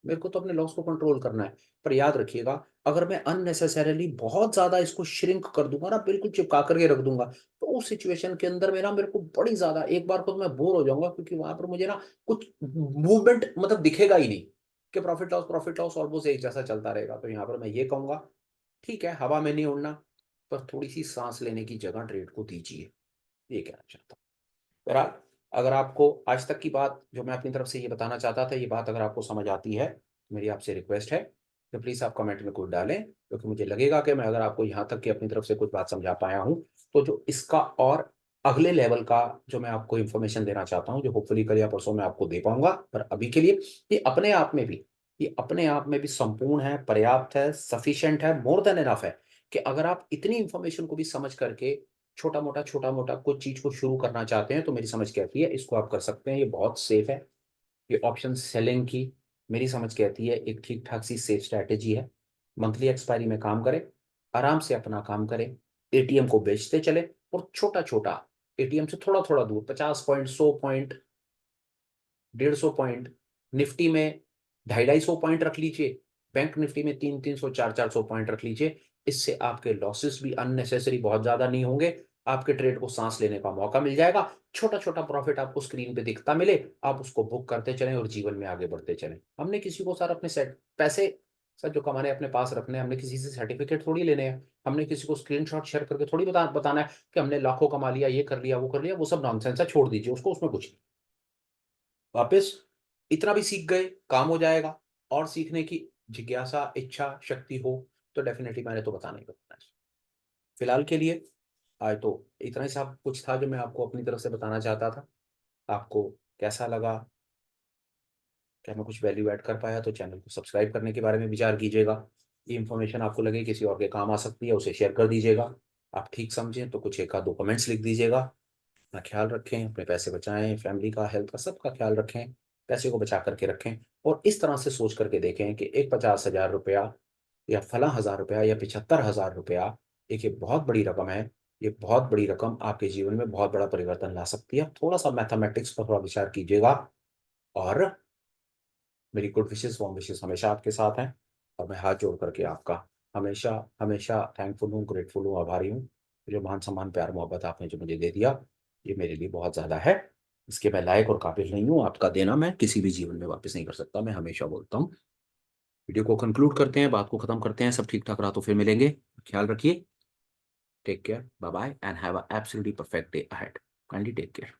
मेरे को तो अपने लॉस को कंट्रोल करना है। पर याद रखिएगा, अगर मैं अननेसेसरीली बहुत ज्यादा इसको श्रिंक कर दूंगा ना, बिल्कुल चिपका करके रख दूंगा, तो उस सिचुएशन के अंदर में ना मेरे को बड़ी ज्यादा एक बार को तो मैं बोर हो जाऊंगा, क्योंकि वहां पर मुझे ना कुछ मूवमेंट मतलब दिखेगा ही नहीं, कि प्रॉफिट लॉस ऑलमोस्ट एक जैसा चलता रहेगा। तो यहाँ पर मैं ये कहूंगा, ठीक है हवा में नहीं उड़ना, पर थोड़ी सी सांस लेने की जगह ट्रेड को दीजिए। ये कहना चाहता हूँ। बहरहाल, अगर आपको आज तक की बात जो मैं अपनी तरफ से ये बताना चाहता था, ये बात अगर आपको समझ आती है, तो मेरी आपसे रिक्वेस्ट है कि प्लीज़ आप कमेंट में कुछ डालें, क्योंकि मुझे लगेगा कि मैं अगर आपको यहाँ तक की अपनी तरफ से कुछ बात समझा पाया हूँ, तो जो इसका और अगले लेवल का जो मैं आपको इन्फॉर्मेशन देना चाहता हूँ, जो होपफुली कल या परसों मैं आपको दे पाऊंगा। पर अभी के लिए ये अपने आप में भी, ये अपने आप में भी संपूर्ण है, पर्याप्त है, सफिशिएंट है, मोर देन इनफ है, कि अगर आप इतनी इंफॉर्मेशन को भी समझ करके छोटा मोटा कुछ चीज को शुरू करना चाहते हैं, तो मेरी समझ कहती है इसको आप कर सकते हैं। ये बहुत सेफ है। ये ऑप्शन सेलिंग की मेरी समझ कहती है एक ठीक ठाक सी सेफ स्ट्रैटेजी है। मंथली एक्सपायरी में काम करें, आराम से अपना काम करें, एटीएम को बेचते चले, और छोटा छोटा एटीएम से थोड़ा थोड़ा दूर, 50 पॉइंट, 100 पॉइंट, 150 पॉइंट, निफ्टी में 250-250 पॉइंट रख लीजिए, बैंक निफ्टी में 300-300 400-400 पॉइंट रख लीजिए। इससे आपके लॉसेस भी अननेसेसरी बहुत ज्यादा नहीं होंगे। आपके ट्रेड को सांस लेने का मौका मिल जाएगा। छोटा छोटा प्रॉफिट आपको स्क्रीन पे दिखता मिले, आप उसको बुक करते चलें और जीवन में आगे बढ़ते चलें। हमने किसी को सर अपने सेट पैसे सर जो कमाने अपने पास रखने हैं, हमने किसी से सर्टिफिकेट थोड़ी लेने हैं। हमने किसी को स्क्रीनशॉट शेयर करके थोड़ी बताना है कि हमने लाखों कमा लिया, ये कर लिया, वो कर लिया। वो सब नॉनसेंस है, छोड़ दीजिए उसको, उसमें कुछ नहीं। वापस इतना भी सीख गए, काम हो जाएगा। और सीखने की जिज्ञासा, इच्छा शक्ति हो तो डेफिनेटली मैंने तो बताना ही बताना है। फिलहाल के लिए आज तो इतना ही सब कुछ था जो मैं आपको अपनी तरफ से बताना चाहता था। आपको कैसा लगा? क्या मैं कुछ वैल्यू ऐड कर पाया? तो चैनल को सब्सक्राइब करने के बारे में विचार कीजिएगा। ये इन्फॉर्मेशन आपको लगे किसी और के काम आ सकती है, उसे शेयर कर दीजिएगा। आप ठीक समझें तो कुछ एक आध दो कमेंट्स लिख दीजिएगा। अपना ख्याल रखें, अपने पैसे बचाएं, फैमिली का, हेल्थ का, सबका ख्याल रखें। पैसे को बचा करके रखें और इस तरह से सोच करके देखें कि एक 50,000 रुपया या फला 1,000 रुपया या 75,000 रुपया, एक ये बहुत बड़ी रकम है। ये बहुत बड़ी रकम आपके जीवन में बहुत बड़ा परिवर्तन ला सकती है। थोड़ा सा मैथमेटिक्स पर थोड़ा विचार कीजिएगा। और मेरी गुड विशेस, वार्म विशेस हमेशा आपके साथ हैं। और मैं हाथ जोड़ करके आपका हमेशा हमेशा थैंकफुल हूँ, ग्रेटफुल हूँ, आभारी हूँ। जो मान सम्मान प्यार मोहब्बत आपने जो मुझे दे दिया, ये मेरे लिए बहुत ज़्यादा है। इसके मैं लायक और काबिल नहीं हूँ। आपका देना मैं किसी भी जीवन में वापस नहीं कर सकता, मैं हमेशा बोलता हूँ। वीडियो को कंक्लूड करते हैं, बात को खत्म करते हैं। सब ठीक ठाक रहा तो फिर मिलेंगे। ख्याल रखिए। Take care, bye bye and have a absolutely perfect day ahead. Kindly take care.